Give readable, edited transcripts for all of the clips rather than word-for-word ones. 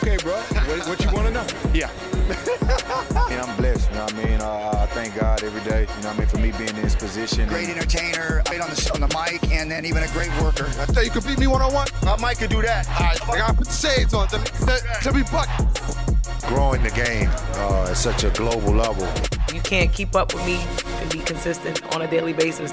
Okay, bro. What you want to know? Yeah. Yeah, I'm blessed, you know what I mean? I thank God every day, you know what I mean, for me being in this position. Great entertainer, great on the mic, and then even a great worker. So you can beat me one-on-one? Mike could do that. All right, I gotta put the shades on to be buck. Growing the game at such a global level. You can't keep up with me and be consistent on a daily basis.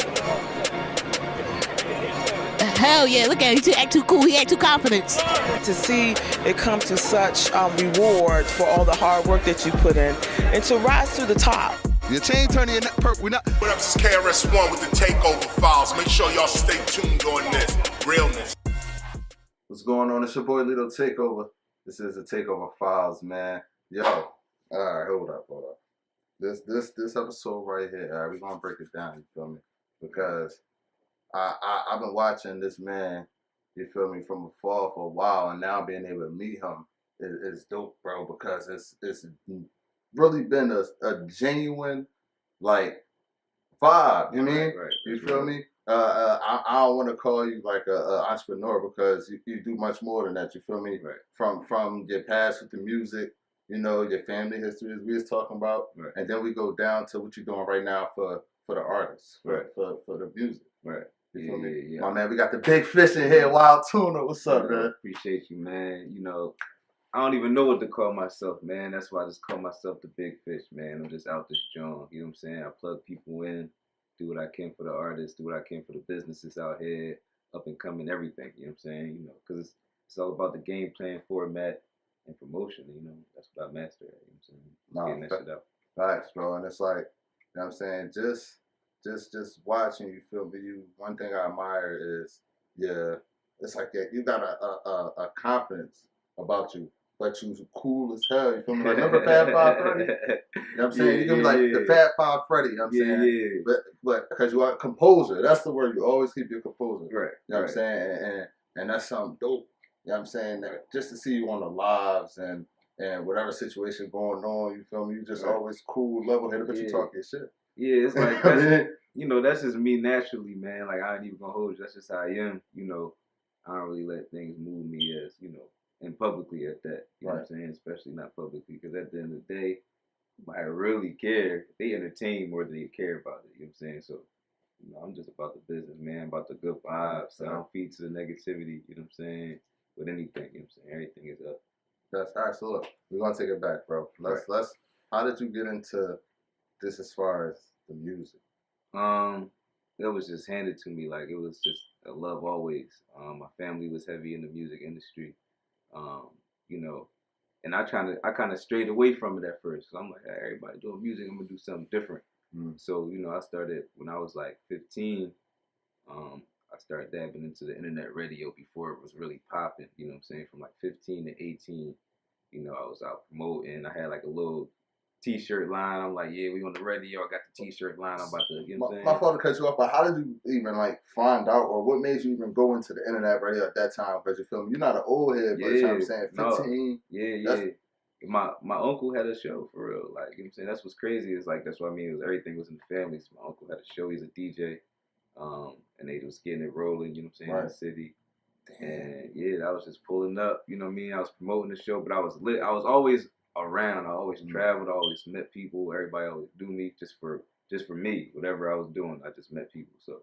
Hell yeah, look at him. He act too cool. He act too confident. To see it come to such reward for all the hard work that you put in and to rise to the top. Your chain turning your neck purple. We're not. What up, this is KRS-One with the Takeover Files. Make sure y'all stay tuned on this. Realness. What's going on? It's your boy Lito Takeover. This is the Takeover Files, man. Yo, all right, hold up. This episode right here, all right, we're gonna break it down, you feel me? Because I've been watching this man, you feel me, from afar for a while, and now being able to meet him is dope, bro, because it's really been a genuine, like, vibe, you mean? Right, you feel me? I don't want to call you like a entrepreneur because you do much more than that, you feel me? Right. From your past with the music, you know, your family history as we was talking about, right. And then we go down to what you're doing right now for the artists, for the music. Right. You feel me? Yeah. My man, we got the big fish in here, WildeTuna. What's up, man? Appreciate you, man. You know, I don't even know what to call myself, man. That's why I just call myself the big fish, man. I'm just out this joint. You know what I'm saying? I plug people in, do what I can for the artists, do what I can for the businesses out here, up and coming, everything. You know what I'm saying? You know, because it's all about the game plan format and promotion. You know, that's what I master at. You know what I'm saying? Getting that shit out. Facts, bro. And it's like, you know what I'm saying? Just watching you, feel me. One thing I admire is, it's like you got a confidence about you, but you cool as hell. You feel me? Like, remember Fat Five Freddy? You know what I'm saying? You can be like the Fat Five Freddy. You know what I'm saying? Yeah. But because you are composure, that's the word. You always keep your composure. Right. You know what I'm saying? And that's something dope. You know what I'm saying? That just to see you on the lives and whatever situation going on, you feel me? You just always cool, level-headed, but you talk your shit. Yeah, it's like, that's, you know, that's just me naturally, man. Like, I ain't even gonna hold you. That's just how I am. You know, I don't really let things move me as, you know, and publicly at that. You know what I'm saying? Especially not publicly, because at the end of the day, I really care. They entertain more than they care about it. You know what I'm saying? So, you know, I'm just about the business, man. About the good vibes. So I don't feed to the negativity, you know what I'm saying? With anything, you know what I'm saying? Everything is up. That's all right. So look, we're gonna take it back, bro. Let's. How did you get into this as far as the music? It was just handed to me. Like, it was just a love always. My family was heavy in the music industry. You know, and I kind of strayed away from it at first. So I'm like, hey, everybody doing music, I'm gonna do something different. So, you know, I started when I was like 15. I started dabbing into the internet radio before it was really popping. You know what I'm saying? From like 15 to 18, you know, I was out promoting. I had like a little T-shirt line. I'm like, yeah, we on the radio. I got the T-shirt line. I'm about to, you know what I'm saying? My fault to cut you off, but how did you even like find out, or what made you even go into the internet radio at that time? Because you feel me, you're not an old head, but you know what I'm saying, 15. No. Yeah. My uncle had a show for real. Like, you know what I'm saying? That's what's crazy. Is like, that's what I mean. It was everything was in the family. So my uncle had a show. He's a DJ. And they was getting it rolling, you know what I'm saying, in the city. And yeah, I was just pulling up, you know what I mean? I was promoting the show, but I was lit. I was always around. I always traveled. I always met people. Everybody always do me just for me. Whatever I was doing, I just met people. So,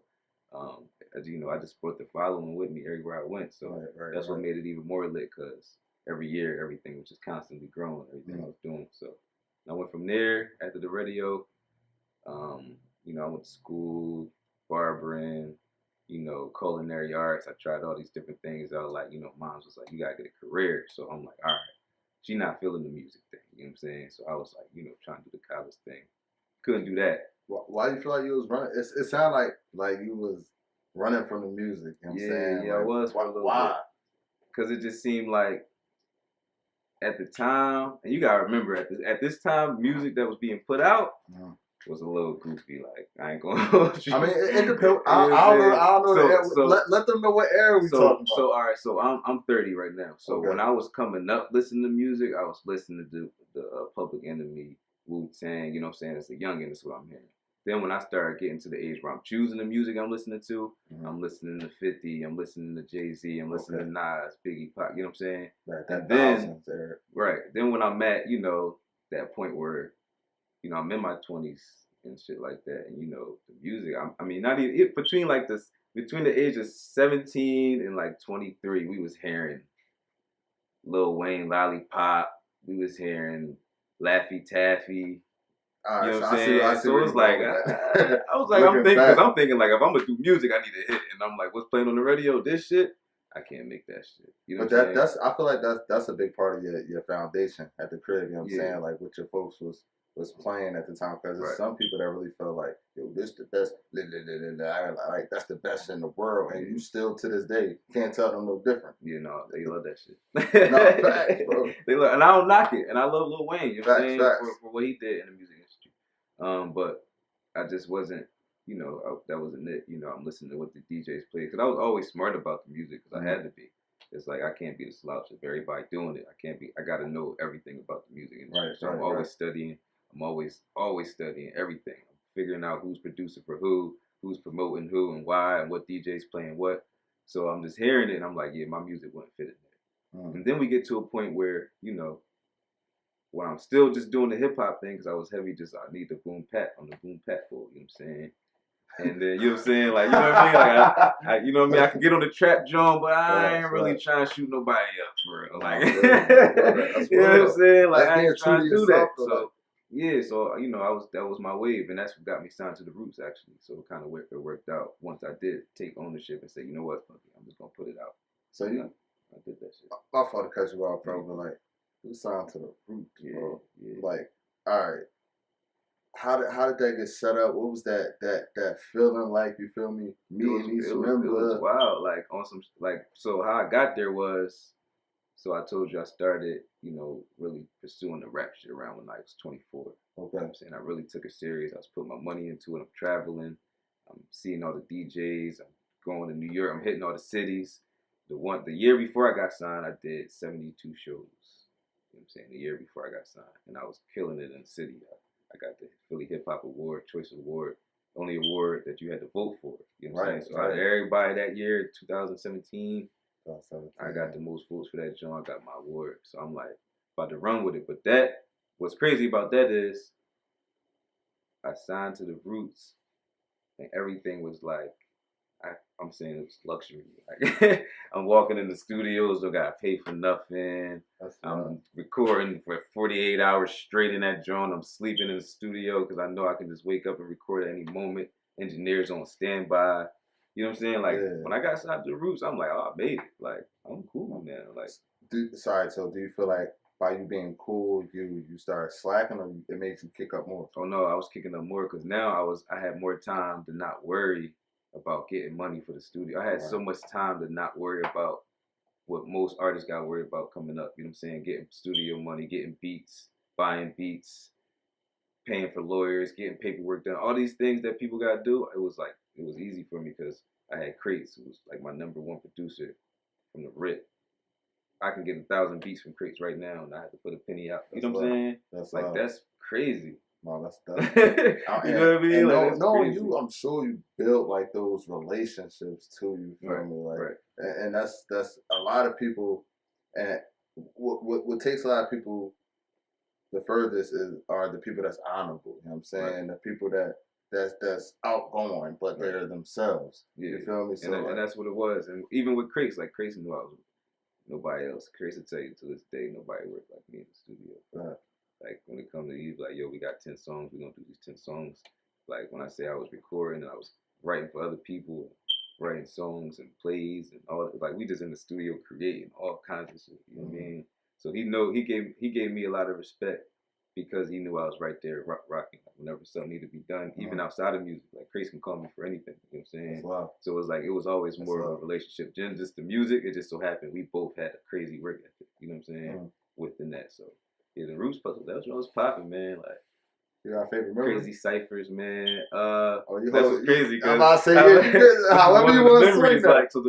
as you know, I just brought the following with me everywhere I went. So that's what made it even more lit, because every year everything was just constantly growing, everything I was doing. So I went from there after the radio. You know, I went to school, barbering, you know, culinary arts. I tried all these different things. I was like, you know, mom's was like, you gotta get a career. So I'm like, all right. She not feeling the music thing, you know what I'm saying? So I was like, you know, trying to do the college thing. Couldn't do that. Why do you feel like you was running? It sounded like you was running from the music, you know what I'm saying? Yeah, like, I was for a little bit. Because it just seemed like at the time, and you gotta remember at this time, music that was being put out was a little goofy. Like, I ain't gonna hold you. I mean, it depends. I don't know. Let them know what era we talking about. So all right, so I'm 30 right now. So when I was coming up listening to music, I was listening to the Public Enemy, Wu-Tang. You know what I'm saying? As a youngin', that's what I'm hearing. Then when I started getting to the age where I'm choosing the music I'm listening to, I'm listening to 50, I'm listening to Jay-Z, I'm listening to Nas, Biggie, Pac, you know what I'm saying? Right, And then, then when I'm at, you know, that point where, you know, I'm in my 20s and shit like that, and, you know, the music, I mean, not even, between the age of 17 and like 23, we was hearing Lil Wayne, Lollipop, we was hearing Laffy Taffy. You know what I'm saying? So it was like, I was like, I'm thinking like, if I'm gonna do music, I need to hit it. And I'm like, what's playing on the radio? This shit? I can't make that shit. You know but that's I feel like that's a big part of your foundation at the crib. You know what I'm saying? Like what your folks was playing at the time, because there's some people that really feel like, yo, this the best, like that's the best in the world, and you still to this day can't tell them no different. You know, they love that shit. No, facts, bro. They love, and I don't knock it, and I love Lil Wayne. You know what I'm saying? Facts. For what he did in the music industry. But I just wasn't, you know, that wasn't it. You know, I'm listening to what the DJs play, because I was always smart about the music, because I had to be. It's like, I can't be the slouch of everybody doing it. I got to know everything about the music industry. So I'm always studying. I'm always studying everything. I'm figuring out who's producing for who's promoting who, and why, and what DJ's playing what. So I'm just hearing it, and I'm like, yeah, my music wouldn't fit in there. And then we get to a point where, you know, when I'm still just doing the hip hop thing, because I was heavy, I need the boom pat on the boom pat board, you know what I'm saying? And then, you know what I'm saying? Like, you know what I mean? Like, you know what I mean? I can get on the trap drum, but I ain't really trying to shoot nobody up for real. Like, you know what I'm saying? Like, I ain't trying to do that. So, yeah, so, you know, that was my wave, and that's what got me signed to the Roots, actually. So it kind of worked out once I did take ownership and say, you know what, fuck it, I'm just going to put it out. So, I did that shit. My fault to cut you off, bro, but like, you signed to the Roots, bro. Yeah. Like, all right. How did that get set up? What was that feeling like? You feel me? It was wild. Like on some so how I got there was, so I told you I started, you know, really pursuing the rap shit around when I was 24. Okay. You know what I'm saying? I really took it serious. I was putting my money into it. I'm traveling. I'm seeing all the DJs. I'm going to New York. I'm hitting all the cities. The year before I got signed, I did 72 shows. You know what I'm saying? The year before I got signed, and I was killing it in the city. I got the Philly Hip Hop Award, Choice Award, only award that you had to vote for. You know what I'm saying? So out of everybody that year, 2017, I got the most votes for that joint. I got my award. So I'm like, about to run with it. But what's crazy about that is, I signed to the Roots, and everything was like, I'm saying it's luxury. Like, I'm walking in the studios, I gotta pay for nothing. I'm recording for 48 hours straight in that joint. I'm sleeping in the studio because I know I can just wake up and record at any moment. Engineers on standby. You know what I'm saying? Like, when I got signed to the Roots, I'm like, oh, I made it. Like, I'm cool now. Like, so do you feel like by you being cool, you started slacking, or it made you kick up more? Oh no, I was kicking up more because now I had more time to not worry about getting money for the studio. I had so much time to not worry about what most artists got worried about coming up. You know what I'm saying? Getting studio money, getting beats, buying beats, paying for lawyers, getting paperwork done. All these things that people got to do, it was easy for me because I had Crates, who was like my #1 producer from the rip. I can get 1,000 beats from Crates right now, and I have to put a penny out. You know what I'm saying? That's crazy. No, that's you know what I mean? And knowing you, I'm sure you built like those relationships too. You feel me? Like, and that's a lot of people. And what takes a lot of people the furthest are the people that's honorable. You know what I'm saying? The people that's outgoing, but they're themselves. Yeah. You feel me? So and that's what it was. And even with Crates, like Crates knew I was nobody else. Crates will tell you to this day, nobody worked like me in the studio. Right. Like, when it comes to you, like, yo, we got 10 songs, we're going to do these 10 songs. Like, when I say I was recording and I was writing for other people, writing songs and plays and all, like, we just in the studio creating all kinds of shit, you know what I mean? So he gave me a lot of respect because he knew I was right there rocking. Like, whenever something needed to be done, even outside of music, like, Crazy can call me for anything, you know what I'm saying? Wow. So it was like, it was always more of a relationship. Just the music, it just so happened we both had a crazy work ethic, you know what I'm saying, within that, so. Yeah, the Roots puzzle, that was popping, man. Like, you got a favorite memory? Crazy ciphers, man. That's what's crazy. I'm about to say, however you want to say that. Like, so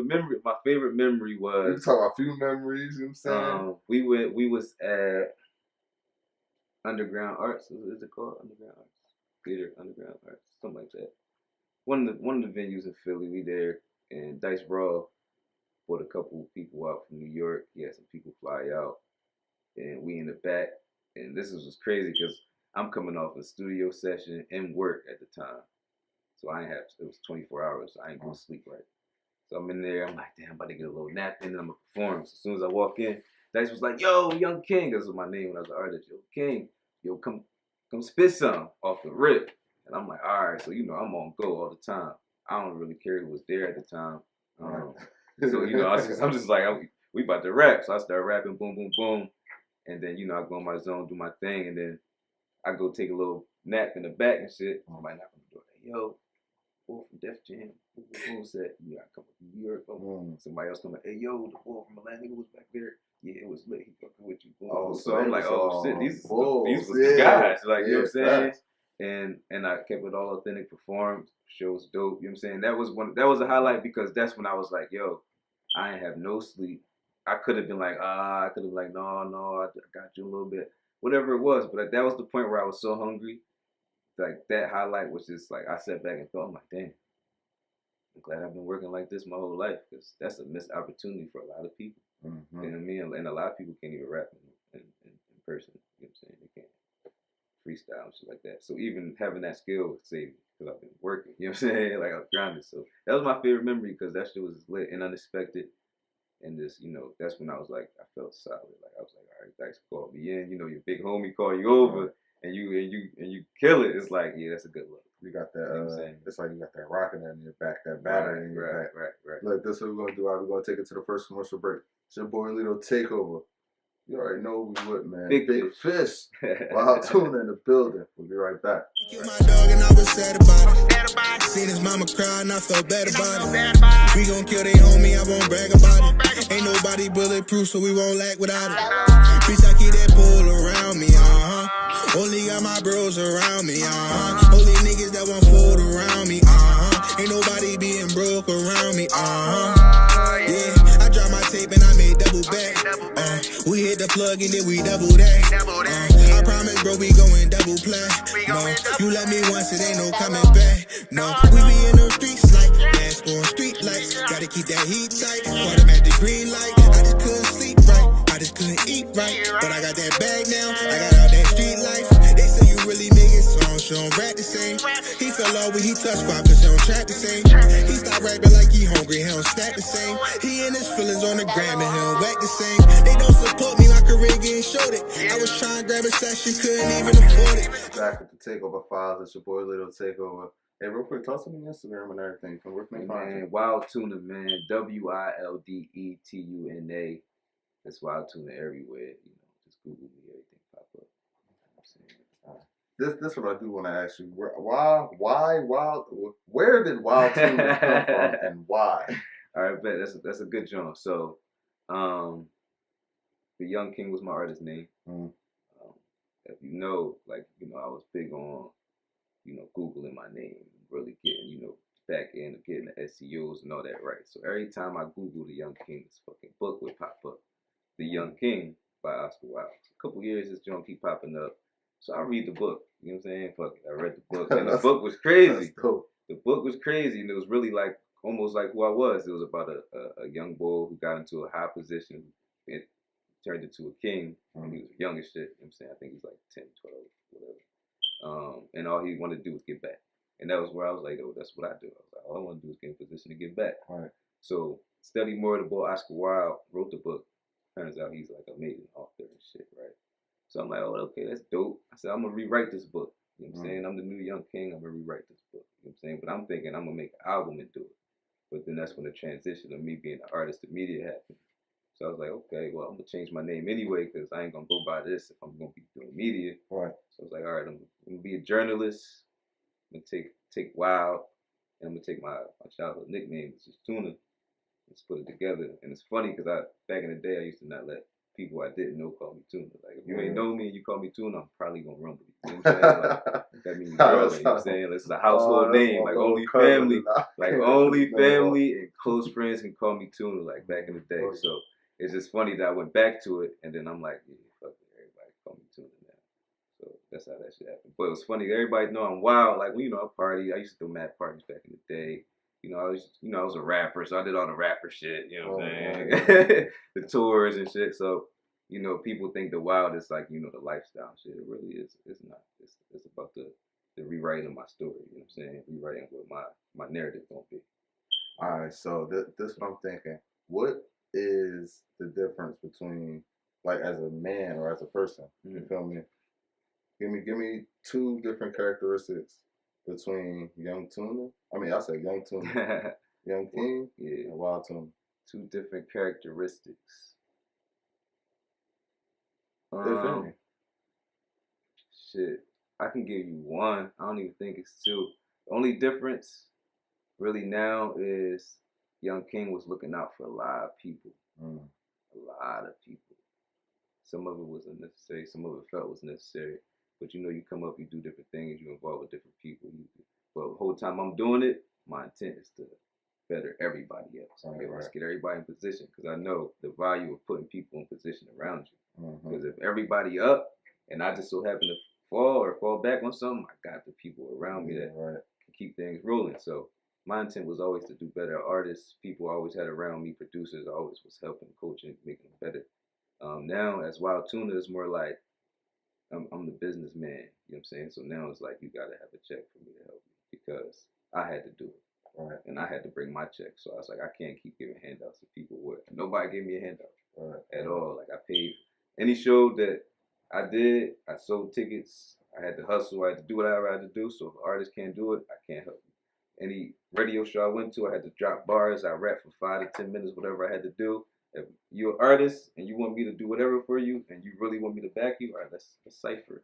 my favorite memory was. You talk about a few memories, you know what I'm saying? We was at Underground Arts. Is it called Underground Arts? Theater Underground or something like that. One of the venues in Philly. We there, and Dice Raw brought a couple people out from New York. He had some people fly out, and we in the back. And this was crazy because I'm coming off a studio session and work at the time, so it was 24 hours. So I ain't gonna sleep right. So I'm in there. I'm like, damn, I'm about to get a little nap in, and I'm gonna perform. So as soon as I walk in, Dice was like, yo, Young King. This was my name when I was an artist. Yo, King. Yo, come spit some off the rip. And I'm like, all right. So, you know, I'm on go all the time. I don't really care who was there at the time. So, you know, I'm just like, we about to rap. So I start rapping, boom, boom, boom. And then, you know, I go in my zone, do my thing. And then I go take a little nap in the back and shit. Somebody knock on the door. Hey, yo, boy from Def Jam. Who said, yeah, I come from New York. Somebody else come like, hey, yo, the boy from Atlanta who was back there. Yeah, it was lit. He fucking with you. So I'm like, oh shit, these was the guys. Like, you know what I'm saying? And I kept it all authentic, performed, shows dope. You know what I'm saying? That was a highlight because that's when I was like, yo, I ain't have no sleep. I could have been like, no, I got you a little bit. Whatever it was. But that was the point where I was so hungry. Like that highlight was just like, I sat back and thought, I'm like, damn, I'm glad I've been working like this my whole life because that's a missed opportunity for a lot of people. Mm-hmm. You know what I mean? And a lot of people can't even rap in person. You know what I'm saying? They can't freestyle and shit like that. So even having that skill saved me because I've been working. You know what I'm saying? Like I was grounded. So that was my favorite memory because that shit was lit and unexpected. And this, you know, that's when I was like, I felt solid. Like I was like, all right, Dice called me in. You know, your big homie call you over, and you kill it. It's like, yeah, that's a good look. You got that. You know it's like you got that rocket in your back, that battery in your back. Right. Look, this is what we're gonna do. We're gonna take it to the first commercial break. It's your boy Lito Takeover. You already know we would, man. Big fish. WildeTuna's in the building. We'll be right back. Killed my dog and I was sad about it. Seen his mama cry and I felt bad about it. We gon' kill they homie, I won't brag about it. Ain't nobody bulletproof, so we won't lack without it. Bitch, I keep that pole around me, Only got my bros around me, Only niggas that won't fold around me, Ain't nobody being broke around me, Yeah, I dropped my tape and I made double back. We hit the plug and then we double that. I promise, bro, we going double play. No, you let me once, it ain't no coming back. No, we be in those streets like gas on street lights. Gotta keep that heat tight. Caught him at the green light. I just couldn't sleep right. I just couldn't eat right. But I got that bag now. I got all that street life. They say you really niggas, so don't rap the same. He fell off when he touched squad, cause he don't track the same. He stopped rapping like he hungry, he don't stack the same. He and his feelings on the gram and he don't whack the same. They don't support me, my career getting shorted. I was trying to grab a session, couldn't even afford it. Back with the Takeover Files, it's your boy Lito Takeover. Hey, real quick, talk to me on Instagram and everything. Where can we find you? WildeTuna, man. WildeTuna. That's WildeTuna everywhere. You know, just Google me, everything pop up. This what I do want to ask you. Where did WildeTuna come from and why? All right, bet that's a good joint. So, the Young King was my artist name. If you know, like, you know, I was big on, you know, Googling my name, really getting, you know, back in, getting the SEOs and all that right. So every time I Google the Young King, this fucking book would pop up. The Young King by Oscar Wilde. A couple years, this joint keep popping up. So I read the book. You know what I'm saying? Fuck it. I read the book. And the book was crazy. Cool. The book was crazy. And it was really like, almost like who I was. It was about a young boy who got into a high position. It turned into a king. And he was young as shit. You know what I'm saying? I think he was like 10, 12, whatever. And all he wanted to do was get back. And that was where I was like, oh, that's what I do. I was like, all I want to do is get in position to get back. Right. So study more of the boy. Oscar Wilde wrote the book. Turns out he's like an amazing author and shit, right? So I'm like, oh, okay, that's dope. I said, I'm going to rewrite this book. You know what I'm saying? I'm the new Young King. I'm going to rewrite this book. You know what I'm saying? But I'm thinking I'm going to make an album and do it. But then that's when the transition of me being an artist to media happened. So I was like, okay, well, I'm going to change my name anyway because I ain't going to go by this if I'm going to be doing media. Right. So I was like, all right, I'm going to be a journalist. I'm going to take Wild. And I'm going to take my childhood nickname, which is Tuna. Let's put it together. And it's funny because back in the day, I used to not let people I didn't know call me Tuna. Like, if you ain't know me and you call me Tuna, I'm probably going to rumble you. You know what I'm saying? Like, that means brother, you know what I'm saying? It's a household name. Like, only family. Like, only family and close friends can call me Tuna, like, back in the day. So, it's just funny that I went back to it, and then I'm like, yeah, fuck it, everybody call me Tuna now. So, That's how that shit happened. But it was funny. Everybody know I'm wild. Like, you know, I party. I used to do mad parties back in the day. You know, I was a rapper, so I did all the rapper shit. You know what I'm saying? The tours and shit. So, you know, people think the wild is like, you know, the lifestyle shit. It really is. It's not. It's about the rewriting my story. You know what I'm saying? Rewriting what my narrative gonna be. All right. So this is what I'm thinking. What is the difference between, like, as a man or as a person? You feel me? Give me two different characteristics between Young Tuna. I mean, I said Young Tuna, Young King, and Wild Tuna. Two different characteristics. If any. Shit, I can give you one. I don't even think it's two. The only difference really now is Young King was looking out for a lot of people. A lot of people. Some of it was unnecessary. Some of it felt was necessary. But you know, you come up, you do different things, you involve with different people. But the whole time I'm doing it, my intent is to better everybody else. Let's get everybody in position, because I know the value of putting people in position around you. Because if everybody up and I just so happen to fall back on something, I got the people around me that can keep things rolling. So my intent was always to do better. Artists, people I always had around me, producers, I always was helping, coaching, making them better. Now as Wild Tuna, it's more like I'm the businessman, you know what I'm saying? So now it's like you gotta have a check for me to help you, because I had to do it. And I had to bring my check. So I was like, I can't keep giving handouts to people. Nobody gave me a handout at all. Like, I paid any show that I did, I sold tickets, I had to hustle, I had to do whatever I had to do. So if an artist can't do it, I can't help you. Any radio show I went to, I had to drop bars, I rap for 5 to 10 minutes, whatever I had to do. If you're an artist and you want me to do whatever for you and you really want me to back you, all right, let's cipher.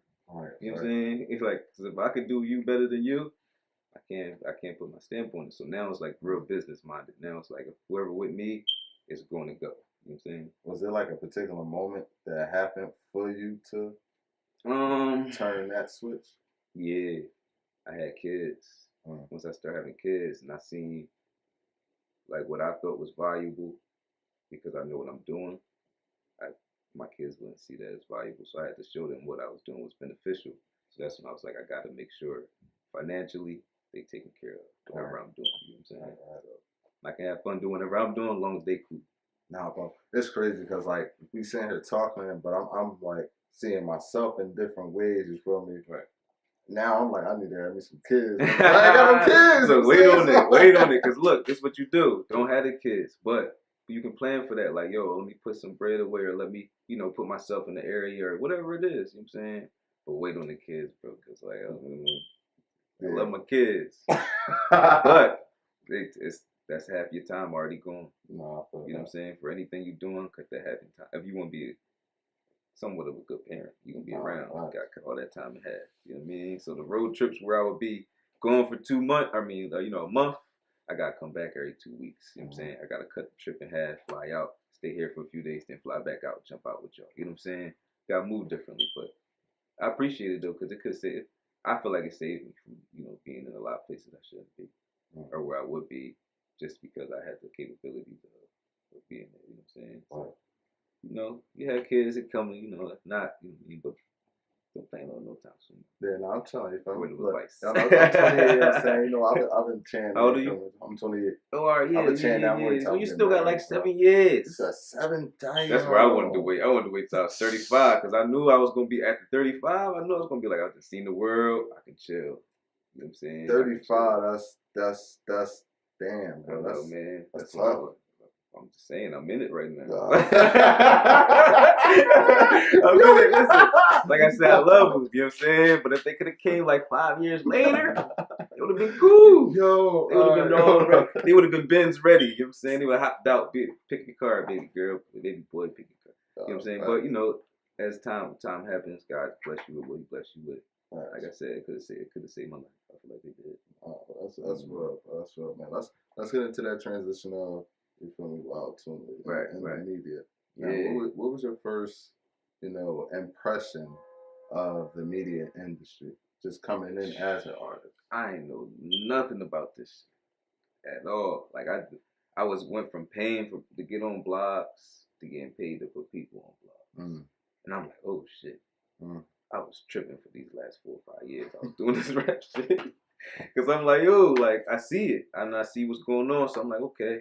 You know what I'm saying? It's like, 'cause if I could do you better than you, I can't put my stamp on it. So now it's like real business minded. Now it's like, if whoever with me is going to go. You know what I'm saying? Was there like a particular moment that happened for you to turn that switch? Yeah, I had kids. Once I started having kids and I seen like what I thought was valuable, because I know what I'm doing, my kids wouldn't see that as valuable. So I had to show them what I was doing was beneficial. So that's when I was like, I got to make sure financially they taken care of whatever I'm doing. You know what I'm saying? So I can have fun doing whatever I'm doing as long as they cool. Nah, bro, it's crazy because like we sitting here talking, but I'm like seeing myself in different ways. You feel me? Now I'm like, I need to have me some kids. I ain't got no kids. So wait on it, because look, this is what you do. Don't have the kids, but you can plan for that. Like, yo, let me put some bread away, or let me, you know, put myself in the area, or whatever it is. You know what I'm saying? But wait on the kids, bro, because like, I love my kids, but that's half your time already gone. You know what I'm saying? For anything you're doing, cut that half your time. If you want to be somewhat of a good parent, you're going to be around. You got to cut all that time in half. You know what I mean? So the road trips where I would be going for 2 months, a month, I got to come back every 2 weeks. You know what I'm saying? I got to cut the trip in half, fly out, stay here for a few days, then fly back out, jump out with y'all. You know what I'm saying? Got to move differently, but I appreciate it though, because it could save. I feel like it saved me from, you know, being in a lot of places I shouldn't be, or where I would be, just because I had the capability of being there. You know what I'm saying? So, you know, you have kids that come, you know, not, you know, but don't plan on no time soon. Yeah, no, I'm telling you, I'm advice. I'm 28. I'm saying, you know, I've been chanting. How old are you? I'm 28. Oh, all right, yeah, I've been chanting that more So time. you still got like 7 years. It's a 7 time. That's where I wanted to wait. I wanted to wait till I was 35, because I knew I was gonna be after 35. I knew I was gonna be like, I've just seen the world. I can chill. You know what I'm saying? 35. That's damn, bro. I know, man. That's tough. I'm just saying, I'm in it right now. Nah. I'm in it. Listen, like I said, I love them. You know what I'm saying? But if they could have came like 5 years later, it would have been cool. Yo, they would have been all ready. They would have been Benz ready. You know what I'm saying? They would have hopped out, pick your car, baby girl, baby boy, pick your car. You know what I'm saying? But you know, as time happens, God bless you with what He bless you with. Like I said, it could have saved my life. I feel like they did. That's real. That's real, man. Let's get into that transition of, you feel me, Wild Tuna in the media. Now, what was your first, you know, impression of the media industry, just coming in as an artist? I ain't know nothing about this shit at all. Like I went from paying to get on blogs to getting paid to put people on blogs, and I'm like, oh shit. I was tripping for these last 4 or 5 years. I was doing this rap shit. Because I'm like, yo, like, I see it. And I see what's going on. So I'm like, okay,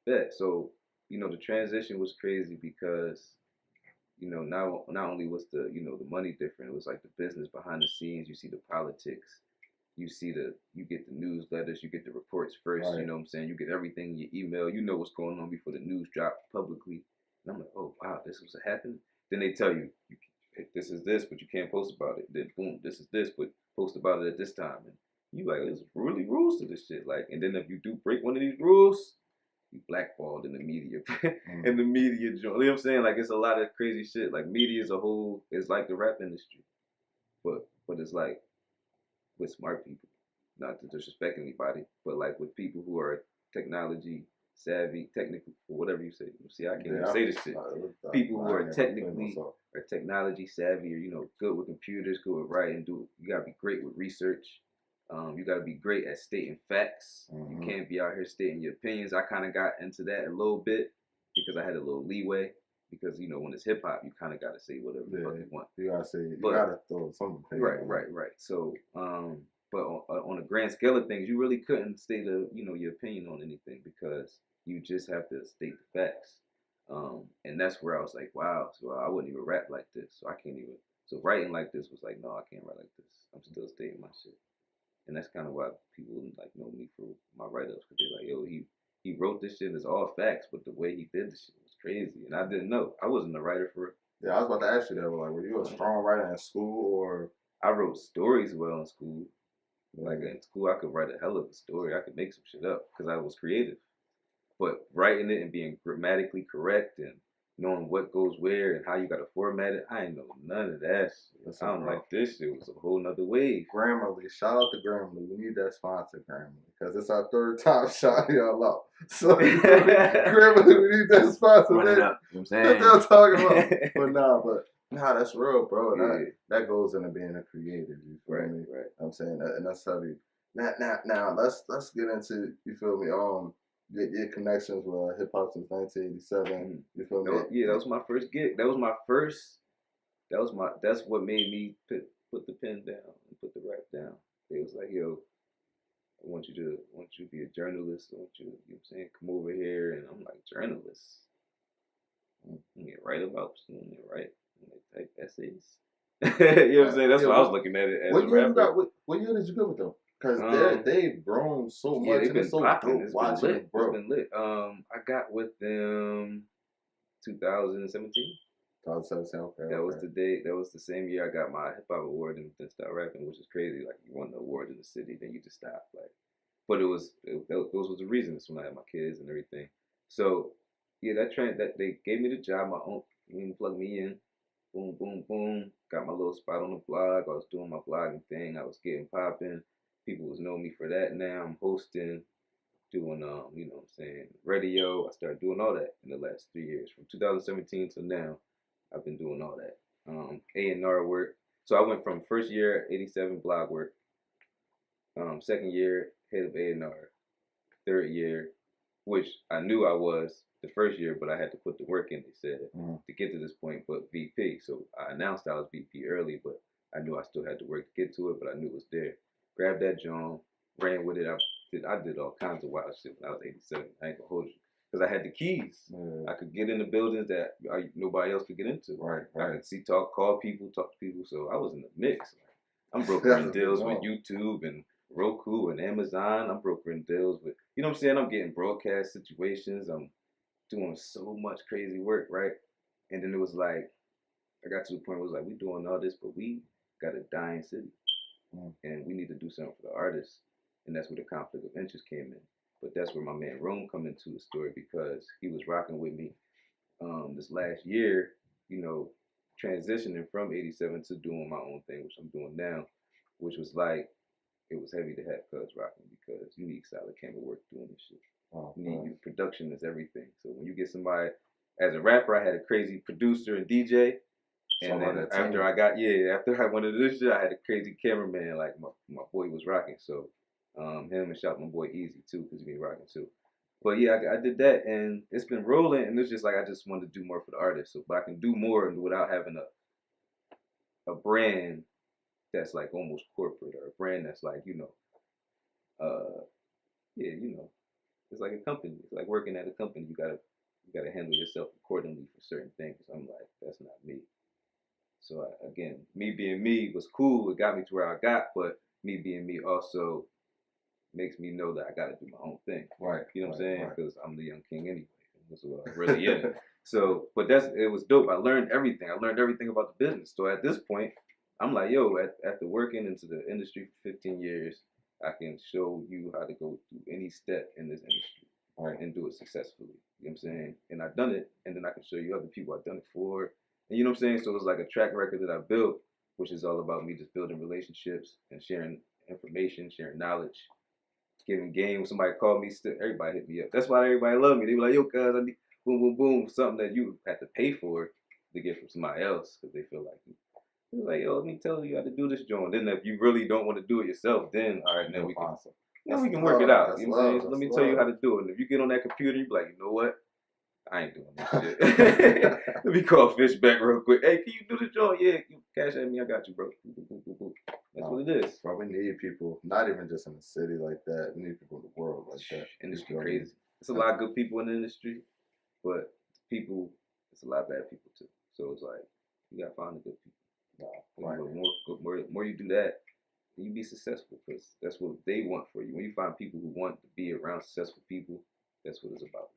bet. So, you know, the transition was crazy because, you know, not only was the, you know, the money different, it was like the business behind the scenes. You see the politics. You get the newsletters, you get the reports first, right. You know what I'm saying? You get everything in your email. You know what's going on before the news drops publicly. And I'm like, oh, wow, this was happening? Then they tell you, this is this, but you can't post about it. Then boom, this is this, but post about it at this time. And you like, there's really rules to this shit. Like, and then if you do break one of these rules, you blackballed in the media, in the media joint. You know what I'm saying? Like, it's a lot of crazy shit. Like, media as a whole is like the rap industry, but it's like with smart people, not to disrespect anybody, but like with people who are technology savvy, technical, or whatever you say. See, I can't even say this shit. People who are technology savvy, or you know, good with computers, good with writing. You gotta be great with research. You gotta be great at stating facts. You can't be out here stating your opinions. I kind of got into that a little bit because I had a little leeway. Because you know, when it's hip hop, you kind of gotta say whatever the fuck you want. You gotta say, you gotta throw something. Right. So, but on a grand scale of things, you really couldn't state your opinion on anything because you just have to state the facts. And that's where I was like, wow, so I wouldn't even rap like this. So I can't even. So writing like this was like, no, I can't write like this. I'm still stating my shit. And that's kind of why people like know me for my write-ups, because they're like, yo, he wrote this shit, it's all facts, but the way he did this shit was crazy. And I didn't know. I wasn't a writer for it. Yeah, I was about to ask you that. Like, were you a strong writer in school, or? I wrote stories well in school. Like in school, I could write a hell of a story. I could make some shit up because I was creative. But writing it and being grammatically correct and knowing what goes where and how you got to format it, I ain't know none of that shit. I'm like, this shit was a whole nother wave. Grammarly, shout out to Grammarly. We need that sponsor, Grammarly, because it's our third time shouting y'all out. So Grammarly, we need that sponsor. Run it up, you know what I'm saying? That's what I'm talking about. But that's real, bro. That goes into being a creative. You feel me? Right. I'm saying that, and that's heavy. Now let's get into, you feel me? Your connections with hip hop since 1987. You feel me? Yeah, that was my first gig. That's what made me put the pen down and put the rap down. It was like, yo, I want you to be a journalist. I want you know what I'm saying, come over here. And I'm like, journalist? I'm gonna write about something, right? I'm gonna type essays. You know what I'm saying? That's what I was looking at it as a rapper. What year did you go with them? Because they've grown so much. They've been popping. It's been lit. I got with them 2017. 2017, okay. That was the day. That was the same year I got my hip hop award and then started rapping, which is crazy. Like, you won the award in the city, then you just stop. Like, but those was the reasons when I had my kids and everything. So yeah, that they gave me the job. My own, plugged me in. Boom, boom, boom. Got my little spot on the blog. I was doing my blogging thing. I was getting popping. People was knowing me for that now. I'm hosting, doing, you know what I'm saying, radio. I started doing all that in the last 3 years. From 2017 to now, I've been doing all that. A&R work. So I went from first year, 87 blog work. Second year, head of A&R. Third year, which I knew I was the first year, but I had to put the work in, they said, to get to this point, but VP. So I announced I was VP early, but I knew I still had to work to get to it, but I knew it was there. Grabbed that joint, ran with it. I did all kinds of wild shit when I was 87. I ain't gonna hold you. Because I had the keys. I could get in the buildings that nobody else could get into. Right. I could talk to people. So I was in the mix. I'm brokering deals with YouTube and Roku and Amazon. I'm brokering deals with, you know what I'm saying? I'm getting broadcast situations. I'm doing so much crazy work, right? And then it was like, I got to the point where it was like, we doing all this, but we got a dying city. And we need to do something for the artists. And that's where the conflict of interest came in. But that's where my man Rome come into the story, because he was rocking with me this last year, you know, transitioning from 87 to doing my own thing, which I'm doing now, which was like, it was heavy to have Cuz rocking, because you need solid camera work doing this shit. Production is everything. So when you get somebody, as a rapper, I had a crazy producer and DJ. And then after I went into this shit, I had a crazy cameraman, like my boy was rocking. So him and shout my boy Easy too, because he been rocking too. But yeah, I did that, and it's been rolling, and it's just like I just wanted to do more for the artist. So, but I can do more without having a brand that's like almost corporate, or a brand that's like, it's like a company. It's like working at a company. You gotta handle yourself accordingly for certain things. I'm like, that's not me. So again, me being me was cool. It got me to where I got, but me being me also makes me know that I got to do my own thing. Right. You know what I'm saying? Because I'm the young king anyway. That's what I really am. So, but it was dope. I learned everything. I learned everything about the business. So at this point, I'm like, yo, after working into the industry for 15 years, I can show you how to go through any step in this industry, right, and do it successfully. You know what I'm saying? And I've done it, and then I can show you other people I've done it for. And you know what I'm saying? So it's like a track record that I built, which is all about me just building relationships and sharing information, sharing knowledge, giving game. When somebody called me, everybody hit me up. That's why everybody love me. They be like, yo, cuz, I need boom, boom, boom, something that you have to pay for to get from somebody else because they feel like you. It's like, yo, let me tell you how to do this joint. Then if you really don't want to do it yourself, then all right, then we can work it out. You know what I'm saying? So let me tell you how to do it. And if you get on that computer, you be like, you know what? I ain't doing this shit. Let me call Fish back real quick. Hey, can you do the joint? Yeah, you cash at me. I got you, bro. That's what it is. Bro, we need people, not even just in the city like that. We need people in the world like that. Industry crazy. There's a lot of good people in the industry, but it's a lot of bad people too. So it's like, you gotta find the good people. Right. The more you do that, you be successful because that's what they want for you. When you find people who want to be around successful people, that's what it's about.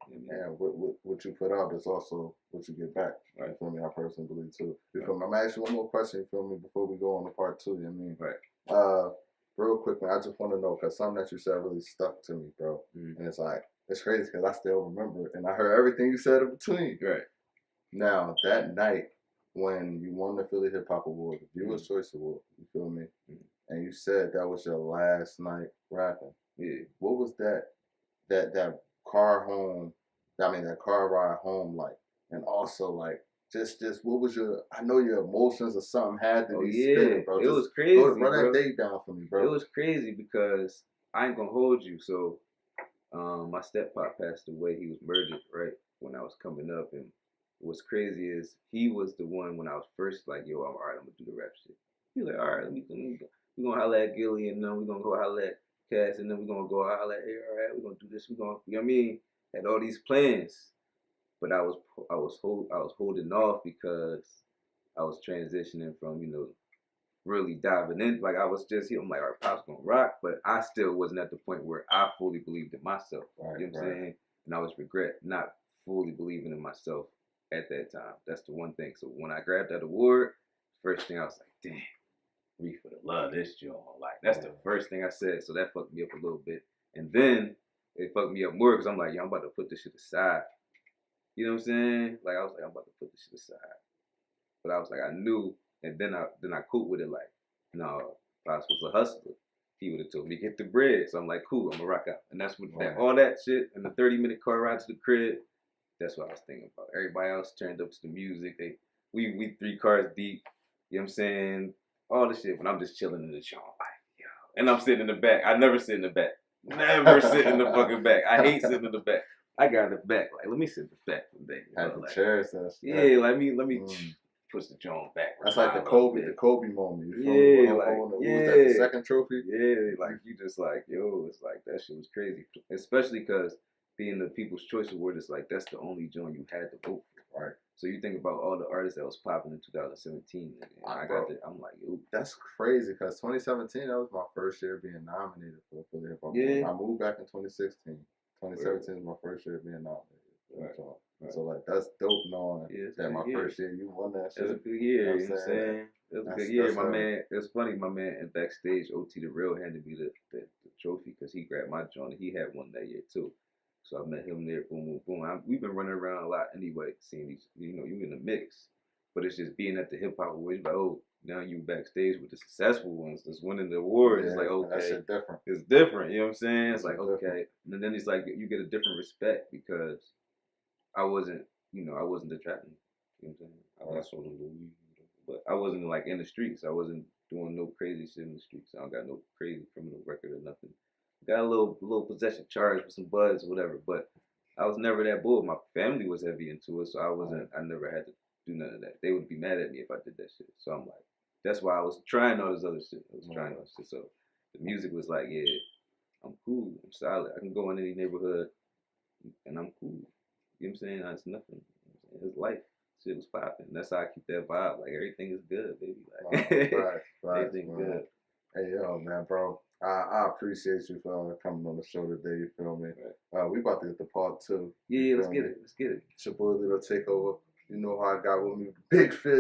You know what I mean? What you put out is also what you get back. Right. You feel me? I personally believe too. You feel me? I'm gonna ask you one more question. You feel me? Before we go on to part 2. You know what I mean? Right. Real quick, man. I just want to know because something that you said really stuck to me, bro. Mm-hmm. And it's like it's crazy because I still remember it, and I heard everything you said in between. Right. Now that night when you won the Philly Hip Hop Award, the Viewer's Choice Award, you feel me? Mm-hmm. And you said that was your last night rapping. Yeah. What was that car ride home like? And also like just what was I know your emotions or something had to be spinning, bro. It was crazy, run that day down for me, bro. It was crazy because I ain't gonna hold you. So my steppop passed away. He was murdered right when I was coming up, and what's crazy is he was the one when I was first like, yo, I'm all right, I'm gonna do the rap shit. He was like, all right, we're gonna holler at Gilly, and then we're gonna go holler at Cass, and then we're gonna go holler at all right, we're gonna do this, you know what I mean? Had all these plans, but I was holding off because I was transitioning from, really diving in. Like I was just here, I'm like, all right, Pop's gonna rock, but I still wasn't at the point where I fully believed in myself. Right, you know what I'm saying? And I was regret not fully believing in myself at that time. That's the one thing. So when I grabbed that award, first thing I was like, damn, Reef for the love this joint. Like that's the first thing I said. So that fucked me up a little bit. And then it fucked me up more because I'm like, yo, I'm about to put this shit aside. You know what I'm saying? Like I was like, I'm about to put this shit aside. But I was like, I knew, and then I cool with it. Like, no, Pops was a hustler. He would have told me get the bread. So I'm like, cool, I'm gonna rock out. And that's what all that shit and the 30-minute car ride to the crib. That's what I was thinking about. Everybody else turned up to the music. We 3 cars deep. You know what I'm saying? All the shit. When I'm just chilling in the joint, like, yo. And I'm sitting in the back. I never sit in the back. Never sit in the fucking back. I hate sitting in the back. I got in the back. Like, let me sit in the back today. Had the chairs and stuff. Yeah, let me push the joint back. That's like the Kobe moment. Was that the second trophy? Yeah, like you just like, yo, it's like that shit was crazy. Especially because being the People's Choice Award, it's like that's the only joint you had to vote for. Right. So you think about all the artists that was popping in 2017, and I got that. I'm like, yo, that's crazy because 2017 that was my first year being nominated for the Hip Hop Award. I moved back in 2016. 2017 was my first year being nominated. Right. So like that's dope knowing that my first year you won that shit. It was a good year, you know what I'm saying? It was a good year. My man, it was funny, my man in backstage, OT the Real handed me the trophy because he grabbed my joint and he had one that year too. So I met him there, boom, boom, boom. We've been running around a lot anyway, seeing these, you in the mix. But it's just being at the hip hop awards, like, oh, now you backstage with the successful ones that's winning the awards. Yeah, it's like, okay, that shit different. It's different, you know what I'm saying? It's like, okay. And then it's like, you get a different respect because I wasn't the trap nigga. You know what I'm saying? I got sold a little weed, but I wasn't like in the streets. I wasn't doing no crazy shit in the streets. I don't got no crazy criminal record or nothing. Got a little possession charge for some buds or whatever, but I was never that bull. My family was heavy into it, so I never had to do none of that. They would be mad at me if I did that shit. So I'm like, that's why I was trying all this other shit. I was trying all this shit. So the music was like, yeah, I'm cool. I'm solid. I can go in any neighborhood and I'm cool. You know what I'm saying? It's nothing. It's life. Shit was popping. That's how I keep that vibe. Like, everything is good, baby. Like, Right, everything good. Hey, yo, man, bro. I appreciate you for coming on the show today. You feel me? Right. We about to get to part 2. Yeah, let's get it. Let's get it. It's your boy Lito Takeover. You know how I got with me, Big Fish.